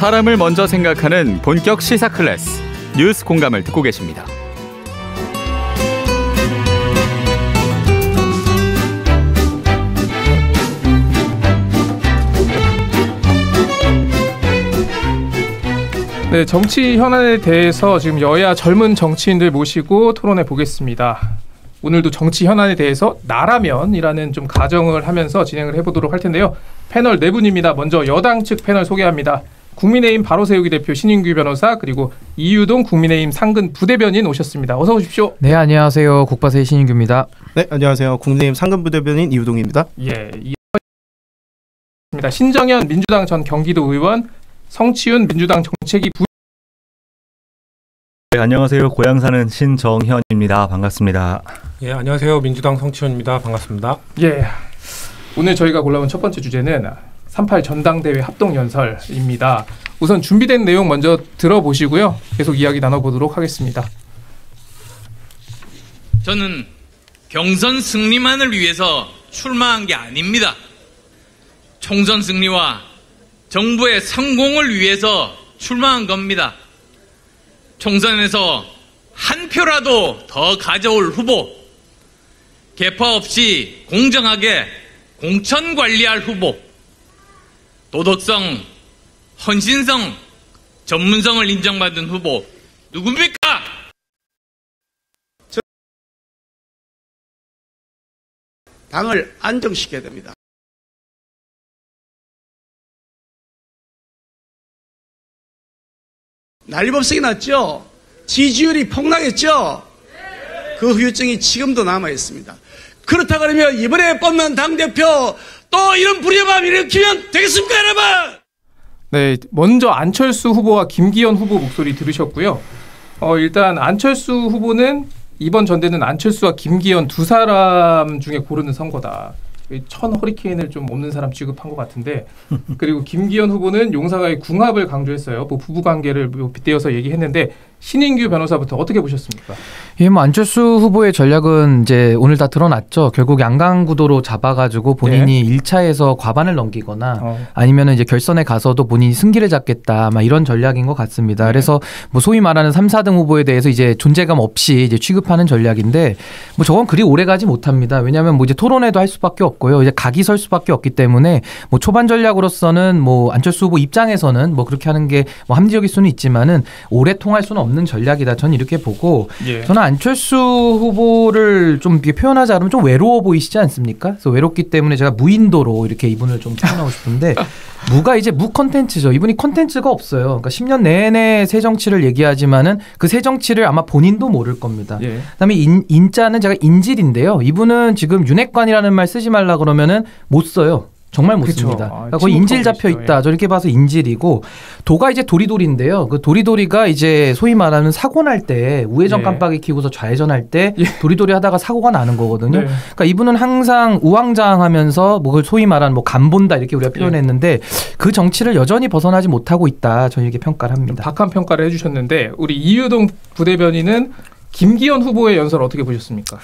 사람을 먼저 생각하는 본격 시사 클래스 뉴스 공감을 듣고 계십니다. 네, 정치 현안에 대해서 지금 여야 젊은 정치인들 모시고 토론해 보겠습니다. 오늘도 정치 현안에 대해서 나라면이라는 좀 가정을 하면서 진행을 해보도록 할 텐데요. 패널 네 분입니다. 먼저 여당 측 패널 소개합니다. 국민의힘 바로세우기 대표 신인규 변호사, 그리고 이유동 국민의힘 상근 부대변인 오셨습니다. 어서 오십시오. 네, 안녕하세요. 국바세의 신인규입니다. 네, 안녕하세요. 국민의힘 상근 부대변인 이유동입니다. 예, 신정현 민주당 전 경기도 의원, 성치윤 민주당 정책위 부. 네, 안녕하세요. 고향 사는 신정현입니다. 반갑습니다. 예, 안녕하세요. 민주당 성치윤입니다. 반갑습니다. 예, 오늘 저희가 골라온 첫 번째 주제는 3.8 전당대회 합동연설입니다. 우선 준비된 내용 먼저 들어보시고요. 계속 이야기 나눠보도록 하겠습니다. 저는 경선 승리만을 위해서 출마한 게 아닙니다. 총선 승리와 정부의 성공을 위해서 출마한 겁니다. 총선에서 한 표라도 더 가져올 후보, 계파 없이 공정하게 공천 관리할 후보, 도덕성, 헌신성, 전문성을 인정받은 후보 누굽니까? 당을 안정시켜야 됩니다. 난리법석이 났죠. 지지율이 폭락했죠. 그 후유증이 지금도 남아있습니다. 그렇다 그러면 이번에 뽑는 당대표 또 이런 불협화음 일으키면 되겠습니까, 여러분? 네, 먼저 안철수 후보와 김기현 후보 목소리 들으셨고요. 일단 안철수 후보는 이번 전대는 안철수와 김기현 두 사람 중에 고르는 선거다. 천 허리케인을 좀 없는 사람 취급한 것 같은데, 그리고 김기현 후보는 용사가의 궁합을 강조했어요. 뭐 부부관계를 빗대어서 얘기했는데, 신인규 변호사부터 어떻게 보셨습니까? 예, 뭐 안철수 후보의 전략은 이제 오늘 다 드러났죠. 결국 양강구도로 잡아가지고 본인이 1차에서 과반을 넘기거나 아니면 이제 결선에 가서도 본인이 승기를 잡겠다, 막 이런 전략인 것 같습니다. 그래서 뭐 소위 말하는 3, 4등 후보에 대해서 이제 존재감 없이 이제 취급하는 전략인데, 뭐 저건 그리 오래 가지 못합니다. 왜냐하면 뭐 이제 토론회도 할 수밖에 없고요. 이제 각이 설 수밖에 없기 때문에 뭐 초반 전략으로서는 뭐 안철수 후보 입장에서는 뭐 그렇게 하는 게 뭐 합리적일 수는 있지만은 오래 통할 수는 없는 전략이다. 저는 이렇게 보고, 저는 안철수 후보를 좀 표현하자 그러면 좀 외로워 보이시지 않습니까? 그래서 외롭기 때문에 제가 무인도로 이렇게 이분을 좀 표현하고 싶은데, 무가 이제 무 컨텐츠죠. 이분이 컨텐츠가 없어요. 그러니까 10년 내내 새 정치를 얘기하지만은 그 새 정치를 아마 본인도 모를 겁니다. 그다음에 인자는 제가 인질인데요. 이분은 지금 윤핵관이라는 말 쓰지 말라 그러면은 못 써요. 정말 못 씁니다. 그러니까 거의 인질 잡혀 있다. 저렇게 봐서 인질이고, 도가 이제 도리도리인데요. 그 도리도리가 이제 소위 말하는 사고 날 때 우회전 깜빡이 켜고서 좌회전할 때 도리도리 하다가 사고가 나는 거거든요. 그러니까 이분은 항상 우왕좌왕하면서 뭐 그걸 소위 말하는 뭐 간본다 이렇게 우리가 표현했는데, 그 정치를 여전히 벗어나지 못하고 있다. 저는 이렇게 평가를 합니다. 박한 평가를 해주셨는데, 우리 이유동 부대변인은 김기현 후보의 연설 어떻게 보셨습니까?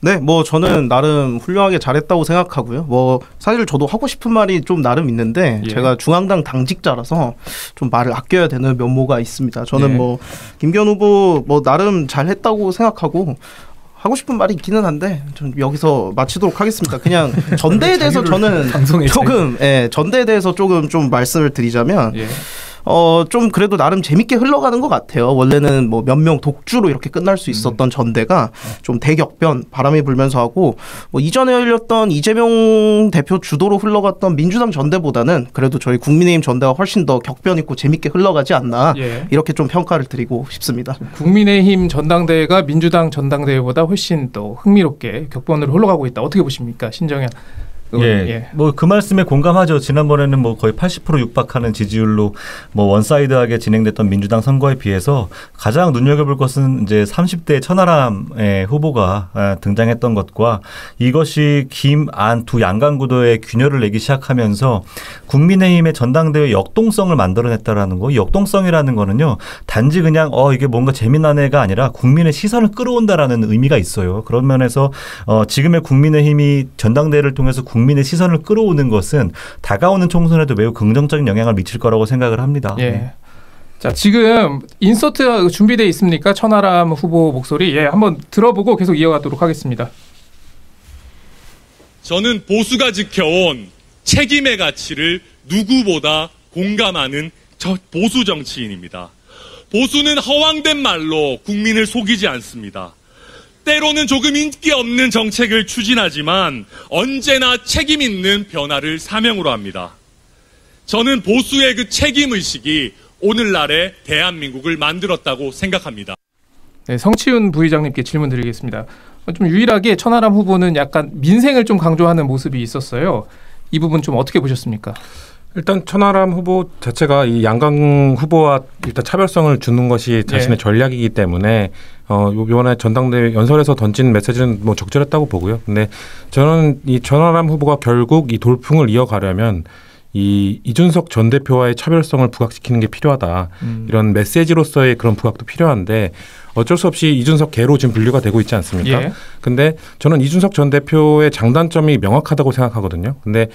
네, 뭐 저는 나름 훌륭하게 잘했다고 생각하고요. 뭐 사실 저도 하고 싶은 말이 좀 나름 있는데, 제가 중앙당 당직자라서 좀 말을 아껴야 되는 면모가 있습니다. 저는 뭐 김기현 후보 뭐 나름 잘했다고 생각하고, 하고 싶은 말이 있기는 한데 좀 여기서 마치도록 하겠습니다. 그냥 전대에 대해서 저는 조금 전대에 대해서 조금 좀 말씀을 드리자면, 좀 그래도 나름 재밌게 흘러가는 것 같아요. 원래는 뭐 몇 명 독주로 이렇게 끝날 수 있었던 전대가 좀 대격변, 바람이 불면서 하고, 뭐 이전에 열렸던 이재명 대표 주도로 흘러갔던 민주당 전대보다는 그래도 저희 국민의힘 전대가 훨씬 더 격변 있고 재밌게 흘러가지 않나, 이렇게 좀 평가를 드리고 싶습니다. 국민의힘 전당대회가 민주당 전당대회보다 훨씬 더 흥미롭게 격변으로 흘러가고 있다. 어떻게 보십니까, 신정현? 뭐 그 말씀에 공감하죠. 지난번에는 뭐 거의 80% 육박하는 지지율로 뭐 원사이드하게 진행됐던 민주당 선거에 비해서 가장 눈여겨볼 것은 이제 30대 천하람의 후보가 등장했던 것과, 이것이 김안 두 양강구도의 균열을 내기 시작하면서 국민의힘의 전당대회 역동성을 만들어냈다라는 거. 이 역동성이라는 거는요, 단지 그냥 이게 뭔가 재미나네가 아니라 국민의 시선을 끌어온다라는 의미가 있어요. 그런 면에서 지금의 국민의힘이 전당대회를 통해서 국민의 시선을 끌어오는 것은 다가오는 총선에도 매우 긍정적인 영향을 미칠 거라고 생각을 합니다. 예. 자, 지금 인서트 준비되어 있습니까? 천하람 후보 목소리. 예, 한번 들어보고 계속 이어가도록 하겠습니다. 저는 보수가 지켜온 책임의 가치를 누구보다 공감하는 보수 정치인입니다. 보수는 허황된 말로 국민을 속이지 않습니다. 때로는 조금 인기 없는 정책을 추진하지만 언제나 책임 있는 변화를 사명으로 합니다. 저는 보수의 그 책임의식이 오늘날의 대한민국을 만들었다고 생각합니다. 네, 성치훈 부의장님께 질문 드리겠습니다. 좀 유일하게 천하람 후보는 약간 민생을 좀 강조하는 모습이 있었어요. 이 부분 좀 어떻게 보셨습니까? 일단 천하람 후보 자체가 이 양강 후보와 일단 차별성을 주는 것이 자신의 전략이기 때문에 이번에 전당대회 연설에서 던진 메시지는 뭐 적절했다고 보고요. 근데 저는 이 천하람 후보가 결국 이 돌풍을 이어가려면 이 이준석 전 대표와의 차별성을 부각시키는 게 필요하다. 이런 메시지로서의 그런 부각도 필요한데 어쩔 수 없이 이준석 개로 지금 분류가 되고 있지 않습니까? 예. 근데 저는 이준석 전 대표의 장단점이 명확하다고 생각하거든요. 근데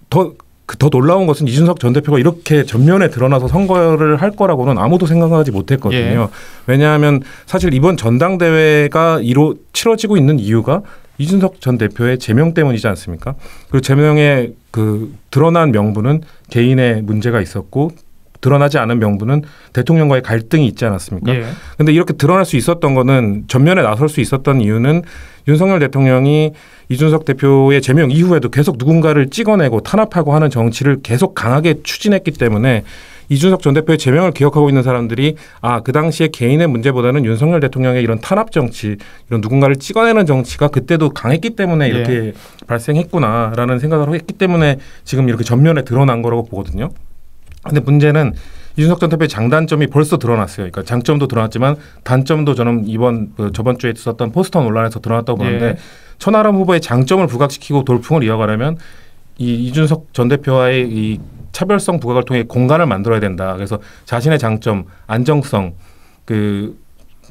더 놀라운 것은 이준석 전 대표가 이렇게 전면에 드러나서 선거를 할 거라고는 아무도 생각하지 못했거든요. 예. 왜냐하면 사실 이번 전당대회가 치러지고 있는 이유가 이준석 전 대표의 제명 때문이지 않습니까? 그리고 제명의 그 드러난 명분은 개인의 문제가 있었고 드러나지 않은 명분은 대통령과의 갈등이 있지 않았습니까? 그런데 이렇게 드러날 수 있었던 거는 전면에 나설 수 있었던 이유는 윤석열 대통령이 이준석 대표의 제명 이후에도 계속 누군가를 찍어내고 탄압하고 하는 정치를 계속 강하게 추진했기 때문에 이준석 전 대표의 제명을 기억하고 있는 사람들이 그 당시에 개인의 문제보다는 윤석열 대통령의 이런 탄압 정치, 이런 누군가를 찍어내는 정치가 그때도 강했기 때문에 이렇게 발생했구나라는 생각을 했기 때문에 지금 이렇게 전면에 드러난 거라고 보거든요. 근데 문제는 이준석 전 대표의 장단점이 벌써 드러났어요. 그러니까 장점도 드러났지만 단점도 저는 저번 주에 있었던 포스터 논란에서 드러났다고 보는데 천하람 후보의 장점을 부각시키고 돌풍을 이어가려면 이준석 전 대표와의 이 차별성 부각을 통해 공간을 만들어야 된다. 그래서 자신의 장점, 안정성,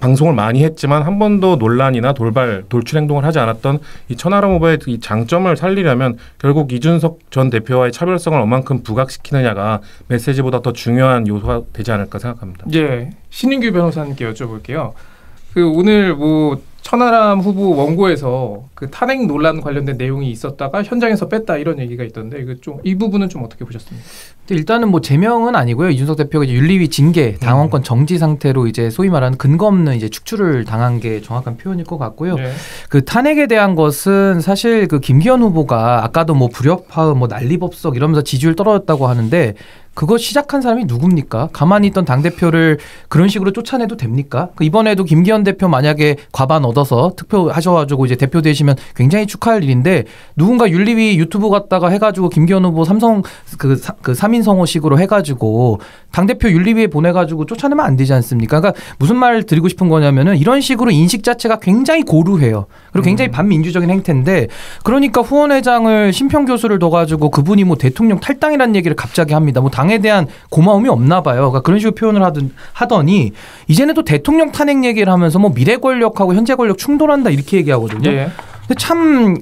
방송을 많이 했지만 한 번도 논란이나 돌출 행동을 하지 않았던 이 천하람 후보의 이 장점을 살리려면 결국 이준석 전 대표와의 차별성을 얼만큼 부각시키느냐가 메시지보다 더 중요한 요소가 되지 않을까 생각합니다. 예, 신인규 변호사님께 여쭤볼게요. 오늘 천하람 후보 원고에서 탄핵 논란 관련된 내용이 있었다가 현장에서 뺐다 이런 얘기가 있던데 이 부분은 좀 어떻게 보셨습니까? 일단은 제명은 아니고요. 이준석 대표가 이제 윤리위 징계, 당원권 정지 상태로 이제 소위 말하는 근거 없는 이제 축출을 당한 게 정확한 표현일 것 같고요. 탄핵에 대한 것은 사실 김기현 후보가 아까도 불협화음, 난리법석 이러면서 지지율 떨어졌다고 하는데 그거 시작한 사람이 누굽니까? 가만히 있던 당대표를 그런 식으로 쫓아내도 됩니까? 이번에도 김기현 대표 만약에 과반 얻어서 투표하셔가지고 이제 대표 되시면 굉장히 축하할 일인데 누군가 윤리위 유튜브 갔다가 해가지고 김기현 후보 삼성 3인 성호식으로 해가지고 당대표 윤리위에 보내가지고 쫓아내면 안 되지 않습니까? 그러니까 무슨 말 드리고 싶은 거냐면은 이런 식으로 인식 자체가 굉장히 고루해요. 그리고 굉장히 반민주적인 행태인데 그러니까 후원회장을 심평 교수를 둬가지고 그분이 대통령 탈당이라는 얘기를 갑자기 합니다. 당에 대한 고마움이 없나 봐요. 그러니까 그런 식으로 표현을 하더니 이제는 또 대통령 탄핵 얘기를 하면서 미래 권력하고 현재 권력 충돌한다 이렇게 얘기하거든요. 근데 참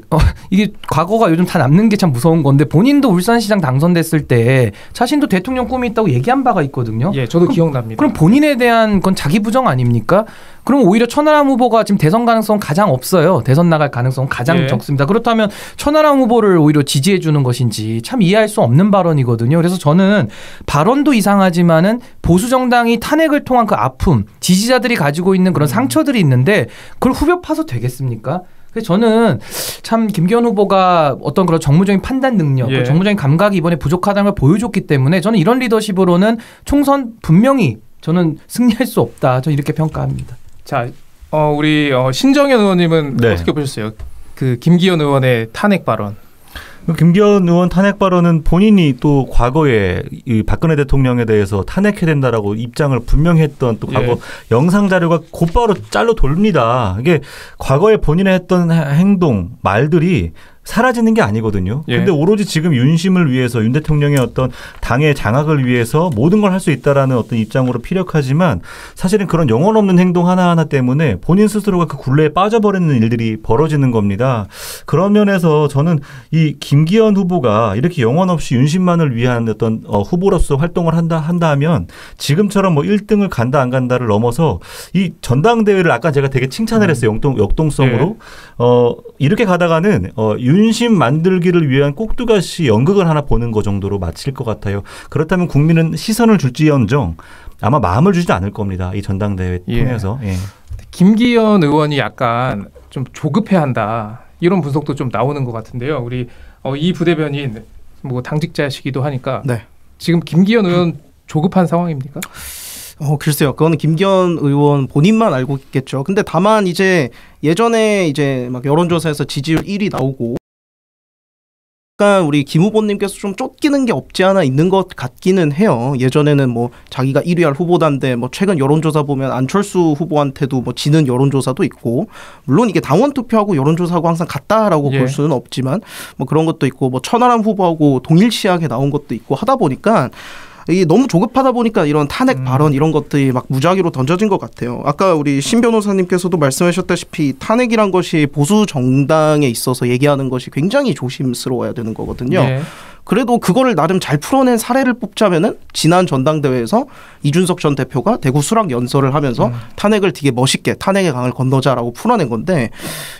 이게 과거가 요즘 다 남는 게 참 무서운 건데 본인도 울산시장 당선됐을 때 자신도 대통령 꿈이 있다고 얘기한 바가 있거든요. 저도 기억납니다. 그럼 본인에 대한 건 자기 부정 아닙니까? 그럼 오히려 천하람 후보가 지금 대선 가능성 가장 없어요. 대선 나갈 가능성 가장 적습니다. 그렇다면 천하람 후보를 오히려 지지해 주는 것인지 참 이해할 수 없는 발언이거든요. 그래서 저는 발언도 이상하지만은 보수 정당이 탄핵을 통한 아픔, 지지자들이 가지고 있는 그런 상처들이 있는데 그걸 후벼 파서 되겠습니까? 그래서 저는 참 김기현 후보가 어떤 그런 정무적인 판단 능력, 정무적인 감각이 이번에 부족하다는 걸 보여줬기 때문에 저는 이런 리더십으로는 총선 분명히 저는 승리할 수 없다. 저는 이렇게 평가합니다. 자, 우리 신정현 의원님은 어떻게 보셨어요? 김기현 의원의 탄핵 발언. 김기현 의원 탄핵 발언은 본인이 또 과거에 이 박근혜 대통령에 대해서 탄핵해야 된다라고 입장을 분명히 했던 또 과거 영상 자료가 곧바로 짤로 돌립니다. 이게 과거에 본인이 했던 행동, 말들이 사라지는 게 아니거든요. 예. 근데 오로지 지금 윤심을 위해서 윤 대통령의 어떤 당의 장악을 위해서 모든 걸 할 수 있다라는 어떤 입장으로 피력하지만 사실은 그런 영혼 없는 행동 하나하나 때문에 본인 스스로가 그 굴레에 빠져버리는 일들이 벌어지는 겁니다. 그런 면에서 저는 이 김기현 후보가 이렇게 영혼 없이 윤심만을 위한 어떤 후보로서 활동을 한다 하면 지금처럼 뭐 1등을 간다 안 간다를 넘어서 이 전당대회를 아까 제가 되게 칭찬을 했어요. 역동성으로. 이렇게 가다가는 윤심 만들기를 위한 꼭두가시 연극을 하나 보는 거 정도로 마칠 것 같아요. 그렇다면 국민은 시선을 줄지언정 아마 마음을 주지 않을 겁니다. 이 전당대회 통해서. 예. 김기현 의원이 약간 좀 조급해한다 이런 분석도 좀 나오는 것 같은데요. 우리 이 부대변인 뭐 당직자시기도 하니까 네. 지금 김기현 의원 조급한 상황입니까? 글쎄요. 그거는 김기현 의원 본인만 알고 있겠죠. 근데 다만 이제 예전에 이제 막 여론조사에서 지지율 1위 나오고 약간 우리 김 후보님께서 좀 쫓기는 게 없지 않아 있는 것 같기는 해요. 예전에는 뭐 자기가 1위 할 후보단데 뭐 최근 여론조사 보면 안철수 후보한테도 뭐 지는 여론조사도 있고 물론 이게 당원 투표하고 여론조사하고 항상 같다라고 볼 수는 없지만 뭐 그런 것도 있고 뭐 천하람 후보하고 동일시하게 나온 것도 있고 하다 보니까 이게 너무 조급하다 보니까 이런 탄핵 발언 이런 것들이 막 무작위로 던져진 것 같아요. 아까 우리 신 변호사님께서도 말씀하셨다시피 탄핵이란 것이 보수 정당에 있어서 얘기하는 것이 굉장히 조심스러워야 되는 거거든요. 네. 그래도 그거를 나름 잘 풀어낸 사례를 뽑자면은 지난 전당대회에서 이준석 전 대표가 대구 수락 연설을 하면서 탄핵을 되게 멋있게 탄핵의 강을 건너자라고 풀어낸 건데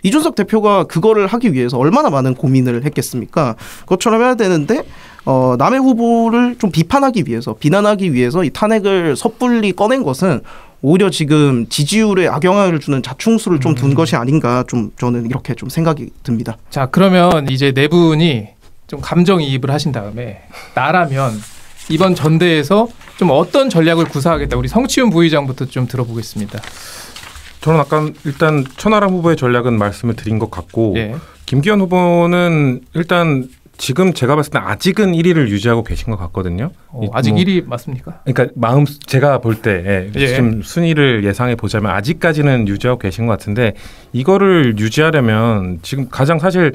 이준석 대표가 그거를 하기 위해서 얼마나 많은 고민을 했겠습니까? 그것처럼 해야 되는데 남의 후보를 좀 비판하기 위해서 비난하기 위해서 이 탄핵을 섣불리 꺼낸 것은 오히려 지금 지지율에 악영향을 주는 자충수를 좀 둔 것이 아닌가 좀 저는 이렇게 좀 생각이 듭니다. 자 그러면 이제 네 분이 좀 감정이입을 하신 다음에 나라면 이번 전대에서 좀 어떤 전략을 구사하겠다. 우리 성치훈 부의장부터 좀 들어보겠습니다. 저는 아까 일단 천하람 후보의 전략은 말씀을 드린 것 같고 김기현 후보는 일단 지금 제가 봤을 때 아직은 1위를 유지하고 계신 것 같거든요. 아직 1위 맞습니까? 그러니까 제가 볼 때 좀 순위를 예상해 보자면 아직까지는 유지하고 계신 것 같은데 이거를 유지하려면 지금 가장 사실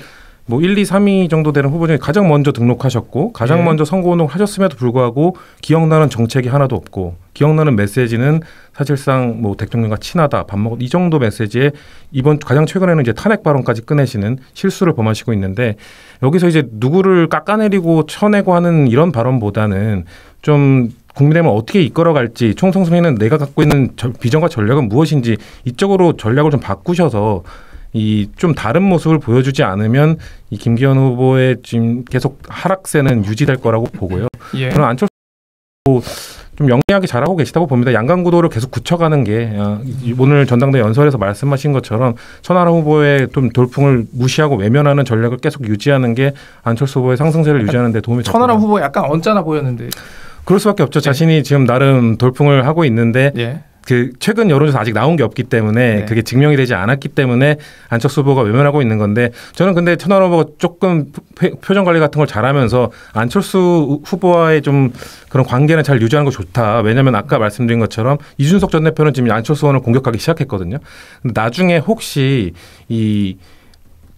뭐 1, 2, 3위 정도 되는 후보 중에 가장 먼저 등록하셨고 가장 먼저 선거운동을 하셨음에도 불구하고 기억나는 정책이 하나도 없고 기억나는 메시지는 사실상 뭐 대통령과 친하다, 밥 먹었 이 정도 메시지에 이번 가장 최근에는 이제 탄핵 발언까지 꺼내시는 실수를 범하시고 있는데 여기서 이제 누구를 깎아내리고 쳐내고 하는 이런 발언보다는 좀 국민의힘을 어떻게 이끌어갈지 총선 승리는 내가 갖고 있는 비전과 전략은 무엇인지 이쪽으로 전략을 좀 바꾸셔서 이 좀 다른 모습을 보여주지 않으면 이 김기현 후보의 지금 계속 하락세는 유지될 거라고 보고요. 저는 안철수 후보 좀 영리하게 잘하고 계시다고 봅니다. 양강구도를 계속 굳혀가는 게 오늘 전당대회 연설에서 말씀하신 것처럼 천하람 후보의 좀 돌풍을 무시하고 외면하는 전략을 계속 유지하는 게 안철수 후보의 상승세를 유지하는 데 도움이 될 겁니다. 천하람 후보 약간 언짢아 보였는데. 그럴 수밖에 없죠. 자신이 지금 나름 돌풍을 하고 있는데 그 최근 여론조사 아직 나온 게 없기 때문에 그게 증명이 되지 않았기 때문에 안철수 후보가 외면하고 있는 건데 저는 근데 천하람 후보가 조금 표정 관리 같은 걸 잘하면서 안철수 후보와의 좀 그런 관계는 잘 유지하는 거 좋다. 왜냐하면 아까 말씀드린 것처럼 이준석 전 대표는 지금 안철수 의원을 공격하기 시작했거든요. 근데 나중에 혹시 이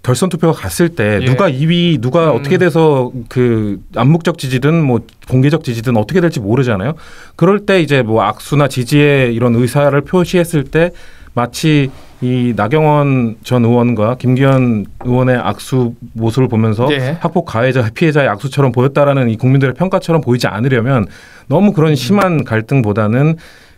결선 투표가 갔을 때 누가 2위, 누가 어떻게 돼서 그 암묵적 지지든 뭐 공개적 지지든 어떻게 될지 모르잖아요. 그럴 때 이제 뭐 악수나 지지의 이런 의사를 표시했을 때 마치 이 나경원 전 의원과 김기현 의원의 악수 모습을 보면서 학폭 가해자 피해자의 악수처럼 보였다라는 이 국민들의 평가처럼 보이지 않으려면 너무 그런 심한 갈등보다는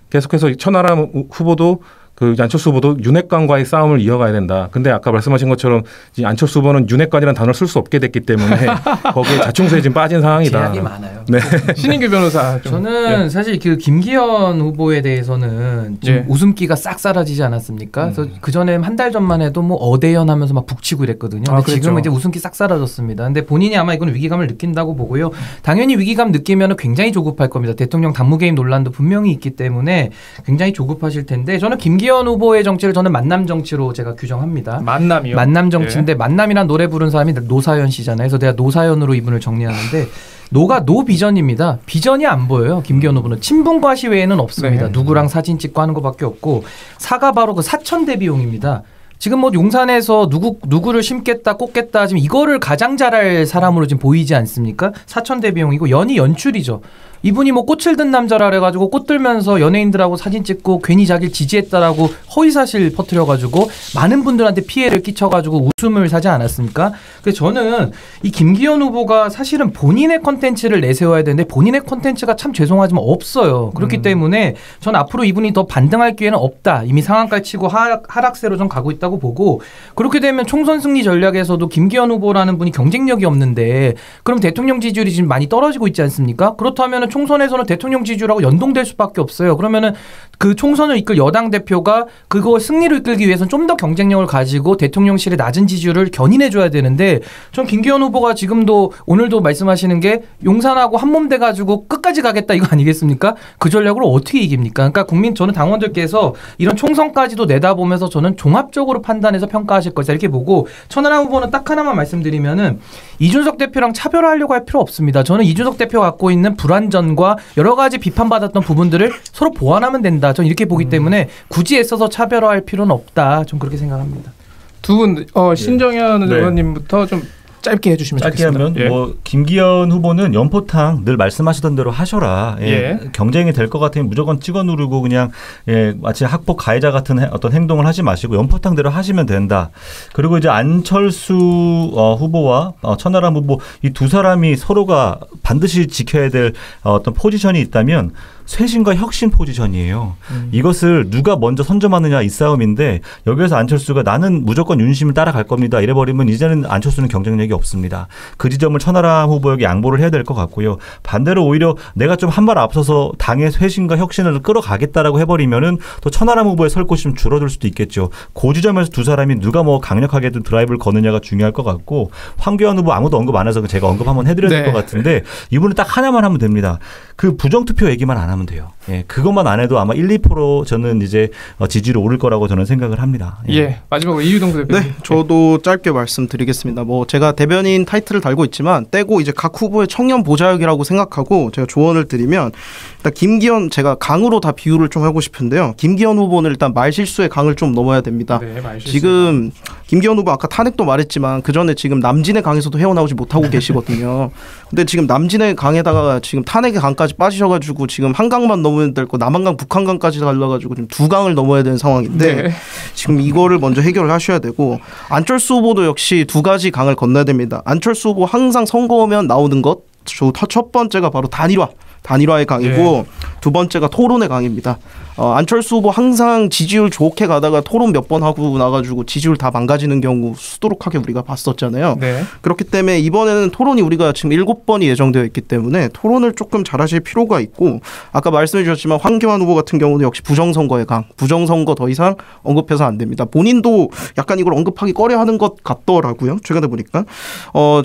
계속해서 천하람 후보도 그 안철수 후보도 윤핵관과의 싸움을 이어가야 된다. 근데 아까 말씀하신 것처럼 안철수 후보는 윤핵관이라는 단어를 쓸 수 없게 됐기 때문에 거기에 자충수에 지금 빠진 상황이다. 제약이 많아요. 네. 신인규 변호사. 저는 사실 그 김기현 후보에 대해서는 지금 웃음기가 싹 사라지지 않았습니까? 그래서 그 전에 한 달 전만 해도 뭐 어대연 하면서 막 북치고 이랬거든요. 근데 지금은 이제 웃음기 싹 사라졌습니다. 근데 본인이 아마 이건 위기감을 느낀다고 보고요. 당연히 위기감 느끼면 굉장히 조급할 겁니다. 대통령 당무개입 논란도 분명히 있기 때문에 굉장히 조급하실 텐데 저는 김기현 후보의 정치를 저는 만남 정치로 제가 규정합니다. 만남이요? 만남 정치인데 만남이란 노래 부른 사람이 노사연 씨잖아요. 그래서 내가 노사연으로 이분을 정리하는데 노가 노비전입니다. 비전이 안 보여요. 김기현 후보는 친분과시 외에는 없습니다. 누구랑 사진 찍고 하는 것밖에 없고 사가 바로 그 사천대 비용입니다. 지금 뭐 용산에서 누구를 심겠다 꼽겠다 지금 이거를 가장 잘할 사람으로 지금 보이지 않습니까? 사천 대비용이고 연희 연출이죠. 이분이 뭐 꽃을 든 남자라 그래가지고 꽃 들면서 연예인들하고 사진 찍고 괜히 자기를 지지했다라고 허위사실 퍼뜨려가지고 많은 분들한테 피해를 끼쳐가지고 웃음을 사지 않았습니까? 그래서 저는 이 김기현 후보가 사실은 본인의 컨텐츠를 내세워야 되는데 본인의 컨텐츠가 참 죄송하지만 없어요. 그렇기 때문에 전 앞으로 이분이 더 반등할 기회는 없다. 이미 상한가 치고 하락세로 좀 가고 있다고 보고 그렇게 되면 총선 승리 전략에서도 김기현 후보라는 분이 경쟁력이 없는데 그럼 대통령 지지율이 지금 많이 떨어지고 있지 않습니까? 그렇다면 총선에서는 대통령 지지율하고 연동될 수밖에 없어요. 그러면은 그 총선을 이끌 여당 대표가 그거 승리를 이끌기 위해서는 좀 더 경쟁력을 가지고 대통령실의 낮은 지지율을 견인해줘야 되는데 전 김기현 후보가 지금도 오늘도 말씀하시는 게 용산하고 한몸 돼가지고 끝까지 가겠다 이거 아니겠습니까? 그 전략으로 어떻게 이깁니까? 그러니까 저는 당원들께서 이런 총선까지도 내다보면서 저는 종합적으로 판단해서 평가하실 것이다 이렇게 보고 천하람 후보는 딱 하나만 말씀드리면은 이준석 대표랑 차별화하려고 할 필요 없습니다. 저는 이준석 대표가 갖고 있는 불완전과 여러 가지 비판받았던 부분들을 서로 보완하면 된다. 저는 이렇게 보기 때문에 굳이 애써서 차별화할 필요는 없다. 좀 그렇게 생각합니다. 두 분 신정현 의원님부터 좀 짧게 해주시면 짧게 좋겠습니다. 하면 뭐 김기현 후보는 연포탕 늘 말씀하시던 대로 하셔라. 경쟁이 될 것 같으면 무조건 찍어 누르고 그냥 마치 학폭 가해자 같은 어떤 행동을 하지 마시고 연포탕대로 하시면 된다. 그리고 이제 안철수 후보와 천하람 후보 이 두 사람이 서로가 반드시 지켜야 될 어떤 포지션이 있다면 쇄신과 혁신 포지션이에요. 이것을 누가 먼저 선점하느냐 이 싸움인데 여기에서 안철수가 나는 무조건 윤심을 따라갈 겁니다. 이래버리면 이제는 안철수는 경쟁력이 없습니다. 그 지점을 천하람 후보에게 양보를 해야 될 것 같고요. 반대로 오히려 내가 좀 한 발 앞서서 당의 쇄신과 혁신을 끌어가겠다라고 해버리면은 또 천하람 후보의 설 곳이 좀 줄어들 수도 있겠죠. 그 지점에서 두 사람이 누가 뭐 강력하게 드라이브를 거느냐가 중요할 것 같고 황교안 후보 아무도 언급 안 해서 제가 언급 한번 해드려야 될 것 같은데 이분은 딱 하나만 하면 됩니다. 그 부정투표 얘기만 안 하면 돼요. 그것만 안 해도 아마 1, 2% 저는 이제 지지율이 오를 거라고 저는 생각을 합니다. 마지막으로 이유동 대표님. 네, 저도 짧게 말씀드리겠습니다. 뭐 제가 대변인 타이틀을 달고 있지만 떼고 이제 각 후보의 청년 보좌역이라고 생각하고 제가 조언을 드리면 일단 김기현 제가 강으로 다 비유를 좀 하고 싶은데요. 김기현 후보는 일단 말실수의 강을 좀 넘어야 됩니다. 지금 김기현 후보 아까 탄핵도 말했지만 그 전에 지금 남진의 강에서도 헤어나오지 못하고 계시거든요. 근데 지금 남진의 강에다가 지금 탄핵의 강까지 빠지셔가지고 지금 한강만 넘으면 될 거 남한강, 북한강까지 달려가지고 지금 두 강을 넘어야 되는 상황인데 지금 이거를 먼저 해결을 하셔야 되고 안철수 후보도 역시 두 가지 강을 건너야 됩니다. 안철수 후보 항상 선거하면 나오는 것 첫 번째가 바로 단일화의 강이고 두 번째가 토론의 강입니다. 안철수 후보 항상 지지율 좋게 가다가 토론 몇 번 하고 나가지고 지지율 다 망가지는 경우 수두룩하게 우리가 봤었잖아요. 그렇기 때문에 이번에는 토론이 우리가 지금 7번이 예정되어 있기 때문에 토론을 조금 잘하실 필요가 있고 아까 말씀해 주셨지만 황교안 후보 같은 경우는 역시 부정선거의 강. 부정선거 더 이상 언급해서 안 됩니다. 본인도 약간 이걸 언급하기 꺼려하는 것 같더라고요. 최근에 보니까.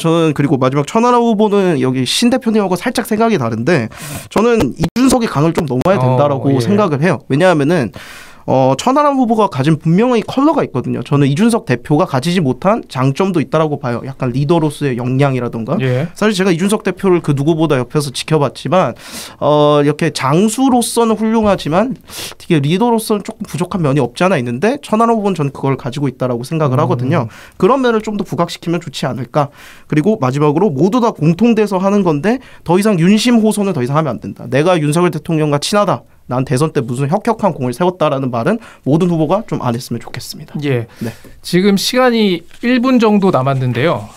저는 그리고 마지막 천하람 후보는 여기 신 대표님하고 살짝 생각이 다른데 저는 이준석의 강을 좀 넘어야 된다라고 생각을 해요. 왜냐하면은 천하람 후보가 가진 분명히 컬러가 있거든요. 저는 이준석 대표가 가지지 못한 장점도 있다라고 봐요. 약간 리더로서의 역량이라던가. 사실 제가 이준석 대표를 그 누구보다 옆에서 지켜봤지만 이렇게 장수로서는 훌륭하지만 되게 리더로서는 조금 부족한 면이 없지 않아 있는데 천하람 후보는 저는 그걸 가지고 있다라고 생각을 하거든요. 그런 면을 좀 더 부각시키면 좋지 않을까. 그리고 마지막으로 모두 다 공통돼서 하는 건데 더 이상 윤심 호소는 더 이상 하면 안 된다. 내가 윤석열 대통령과 친하다. 난 대선 때 무슨 혁혁한 공을 세웠다라는 말은 모든 후보가 좀 안 했으면 좋겠습니다. 지금 시간이 1분 정도 남았는데요.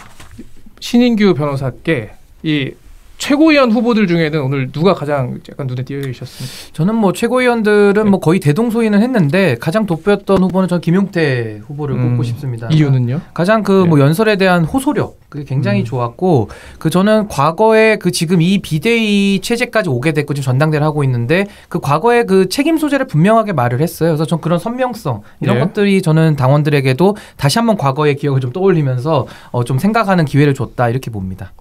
신인규 변호사께 이 최고위원 후보들 중에는 오늘 누가 가장 약간 눈에 띄으셨습니까? 저는 뭐 최고위원들은 뭐 거의 대동소이는 했는데 가장 돋보였던 후보는 전 김용태 후보를 꼽고 싶습니다. 이유는요? 가장 그 뭐 연설에 대한 호소력 그게 굉장히 좋았고 저는 과거에 지금 이 비대위 체제까지 오게 됐고 지금 전당대를 하고 있는데 그 과거의 그 책임 소재를 분명하게 말을 했어요. 그래서 전 그런 선명성 이런 것들이 저는 당원들에게도 다시 한번 과거의 기억을 좀 떠올리면서 좀 생각하는 기회를 줬다 이렇게 봅니다.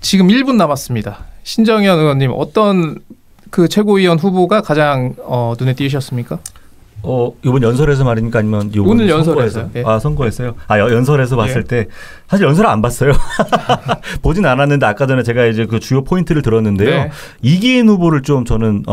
지금 1분 남았습니다. 신정현 의원님 어떤 그 최고위원 후보가 가장 눈에 띄셨습니까? 이번 연설에서 말입니까? 아니면 오늘 연설에서? 예. 선거에서요? 연설에서 봤을 때 사실 연설을 안 봤어요. 보진 않았는데 아까 전에 제가 이제 그 주요 포인트를 들었는데요. 네. 이기인 후보를 좀 저는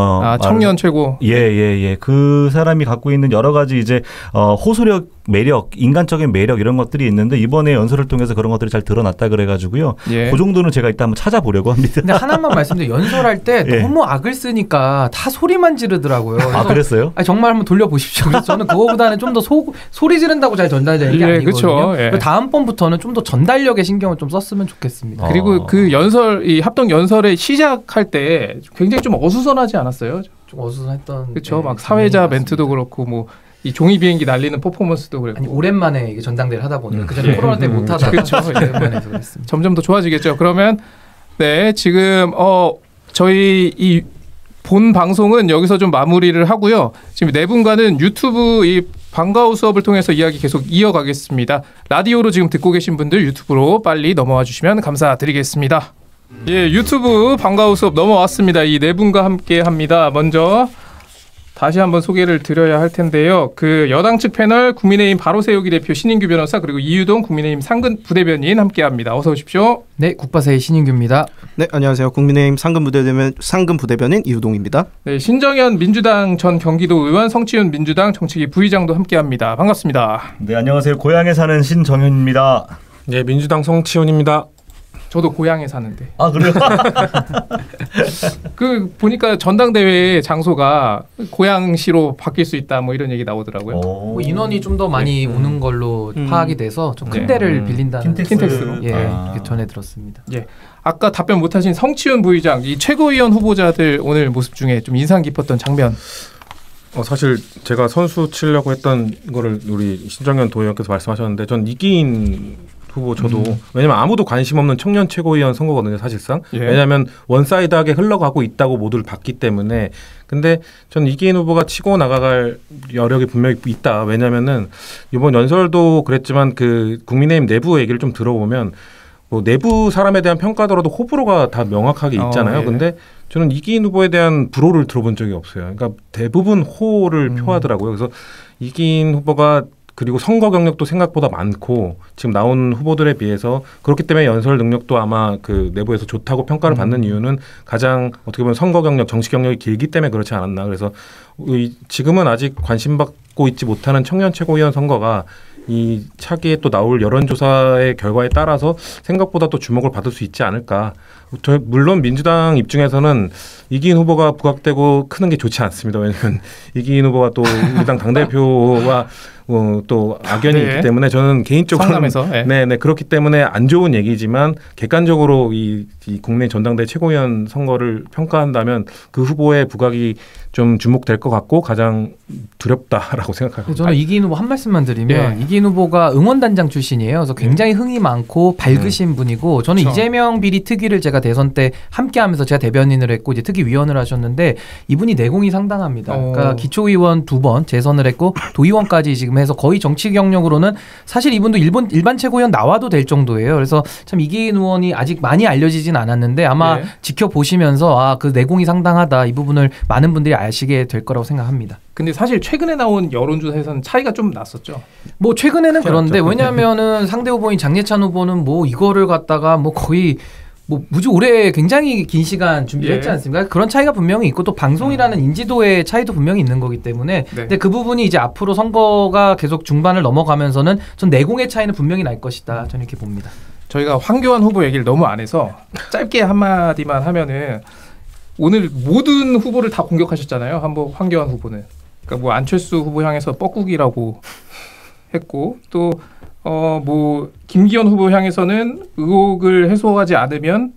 청년 최고. 예. 그 사람이 갖고 있는 여러 가지 이제 호소력, 매력, 인간적인 매력 이런 것들이 있는데 이번에 연설을 통해서 그런 것들이 잘 드러났다 그래가지고요. 그 정도는 제가 이따 한번 찾아보려고 합니다. 근데 하나만 말씀드려 연설할 때 너무 악을 쓰니까 다 소리만 지르더라고요. 그랬어요? 정말 한번 돌려보십시오. 그래서 저는 그거보다는 좀 더 소리 지른다고 잘 전달되는 게 아니거든요. 그렇죠. 다음번부터는 좀 더 전달력에 신경을 좀 썼으면 좋겠습니다. 그리고 그 이 합동 연설에 시작할 때 굉장히 좀 어수선하지 않았어요? 좀 어수선했던. 그렇죠. 막 사회자 멘트도 그렇고 뭐. 이 종이 비행기 날리는 퍼포먼스도 그랬고. 아니 오랜만에 이게 전당대회를 하다 보니까 그전에 코로나 때 못 하다가 그렇죠. 오랜만에 해서 그랬습니다. 점점 더 좋아지겠죠. 그러면 지금 저희 이 본 방송은 여기서 좀 마무리를 하고요. 지금 네 분과는 유튜브 이 방과후 수업을 통해서 이야기 계속 이어가겠습니다. 라디오로 지금 듣고 계신 분들 유튜브로 빨리 넘어와 주시면 감사드리겠습니다. 유튜브 방과후 수업 넘어왔습니다. 이 네 분과 함께 합니다. 먼저 다시 한번 소개를 드려야 할 텐데요. 그 여당 측 패널 국민의힘 바로세우기 대표 신인규 변호사 그리고 이유동 국민의힘 상근 부대변인 함께합니다. 어서 오십시오. 네, 국바세의 신인규입니다. 네, 안녕하세요. 국민의힘 상근 부대변인 이유동입니다. 네, 신정현 민주당 전 경기도 의원, 성치훈 민주당 정책위 부의장도 함께합니다. 반갑습니다. 네, 안녕하세요. 고향에 사는 신정현입니다. 네, 민주당 성치훈입니다. 저도 고향에 사는데. 그래요? 그 보니까 전당대회 장소가 고양시로 바뀔 수 있다 뭐 이런 얘기 나오더라고요. 뭐 인원이 좀 더 많이 오는 걸로 파악이 돼서 좀 큰 데를 빌린다는 킨텍스로 이렇게 전해 들었습니다. 아까 답변 못하신 성치훈 부의장, 이 최고위원 후보자들 오늘 모습 중에 좀 인상 깊었던 장면. 사실 제가 선수 치려고 했던 거를 우리 신정현 도의원께서 말씀하셨는데 전 이기인 후보 저도 왜냐면 아무도 관심 없는 청년 최고위원 선거거든요 사실상. 왜냐하면 원사이드하게 흘러가고 있다고 모두를 봤기 때문에. 근데 전 이기인 후보가 치고 나가갈 여력이 분명히 있다. 왜냐하면은 이번 연설도 그랬지만 그 국민의힘 내부 얘기를 좀 들어보면 뭐 내부 사람에 대한 평가더라도 호불호가 다 명확하게 있잖아요. 근데 저는 이기인 후보에 대한 불호를 들어본 적이 없어요. 그러니까 대부분 호를 표하더라고요. 그래서 이기인 후보가 그리고 선거 경력도 생각보다 많고 지금 나온 후보들에 비해서 그렇기 때문에 연설 능력도 아마 그 내부에서 좋다고 평가를 받는 이유는 가장 어떻게 보면 선거 경력, 정치 경력이 길기 때문에 그렇지 않았나. 그래서 지금은 아직 관심받고 있지 못하는 청년 최고위원 선거가 이 차기에 또 나올 여론조사의 결과에 따라서 생각보다 또 주목을 받을 수 있지 않을까. 물론 민주당 입장에서는 이기인 후보가 부각되고 크는 게 좋지 않습니다. 왜냐하면 이기인 후보가 또 우리 당 당대표와 또 악연이 있기 때문에 저는 개인적으로는 그렇기 때문에 안 좋은 얘기지만 객관적으로 이 국내 전당대 최고위원 선거를 평가한다면 그 후보의 부각이 좀 주목될 것 같고 가장 두렵다라고 생각합니다. 저는 이기인 후보 한 말씀만 드리면 이기인 후보가 응원단장 출신이에요. 그래서 굉장히 흥이 많고 밝으신 분이고 저는 이재명 비리 특위를 제가 대선 때 함께하면서 제가 대변인을 했고 이제 특위위원을 하셨는데 이분이 내공이 상당합니다. 그러니까 기초의원 2번 재선을 했고 도의원까지 지금 해서 거의 정치 경력으로는 사실 이분도 일반 최고위원 나와도 될 정도예요. 그래서 참 이기인 의원이 아직 많이 알려지진 않았는데 아마 지켜보시면서 그 내공이 상당하다 이 부분을 많은 분들이 아시게 될 거라고 생각합니다. 근데 사실 최근에 나온 여론조사에서는 차이가 좀 났었죠. 뭐 최근에는 그런데 왜냐하면은 상대 후보인 장예찬 후보는 뭐 이거를 갖다가 뭐 거의 뭐 무지 오래 굉장히 긴 시간 준비를 했지 않습니까? 그런 차이가 분명히 있고 또 방송이라는 인지도의 차이도 분명히 있는 거기 때문에 근데 그 부분이 이제 앞으로 선거가 계속 중반을 넘어가면서는 전 내공의 차이는 분명히 날 것이다. 저는 이렇게 봅니다. 저희가 황교안 후보 얘기를 너무 안 해서 짧게 한마디만 하면은 오늘 모든 후보를 다 공격하셨잖아요. 한번 황교안 후보는. 그러니까 뭐 안철수 후보 향해서 뻐꾸기라고 했고 또 뭐 김기현 후보 향해서는 의혹을 해소하지 않으면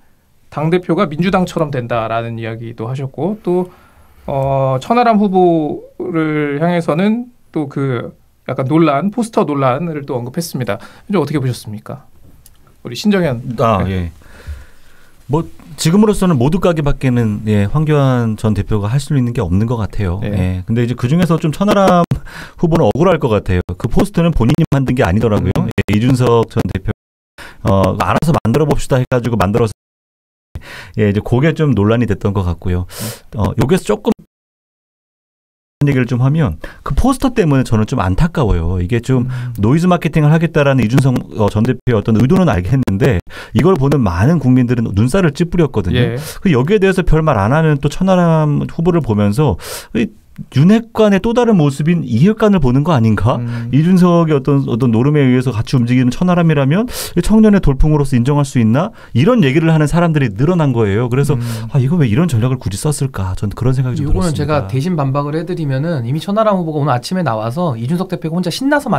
당대표가 민주당처럼 된다라는 이야기도 하셨고 또 천하람 후보를 향해서는 또 그 약간 논란, 포스터 논란을 또 언급했습니다. 좀 어떻게 보셨습니까? 우리 신정현. 뭐 지금으로서는 모두 가게밖에는 황교안 전 대표가 할 수 있는 게 없는 것 같아요. 근데 이제 그 중에서 좀 천하람 후보는 억울할 것 같아요. 그 포스트는 본인이 만든 게 아니더라고요. 이준석 전 대표 알아서 만들어 봅시다 해가지고 만들어서 이제 그게 좀 논란이 됐던 것 같고요. 여기서 조금 얘기를 좀 하면 그 포스터 때문에 저는 좀 안타까워요. 이게 좀 노이즈 마케팅을 하겠다라는 이준석 전 대표의 어떤 의도는 알겠는데 이걸 보는 많은 국민들은 눈살을 찌푸렸거든요. 예. 여기에 대해서 별 말 안 하는 또 천하람 후보를 보면서 윤핵관의 또 다른 모습인 이핵관을 보는 거 아닌가? 이준석의 어떤 노름에 의해서 같이 움직이는 천하람이라면 청년의 돌풍으로서 인정할 수 있나? 이런 얘기를 하는 사람들이 늘어난 거예요. 그래서 이거 왜 이런 전략을 굳이 썼을까? 저는 그런 생각이 좀 들었습니다. 이거는 제가 대신 반박을 해드리면은 이미 천하람 후보가 오늘 아침에 나와서 이준석 대표가 혼자 신나서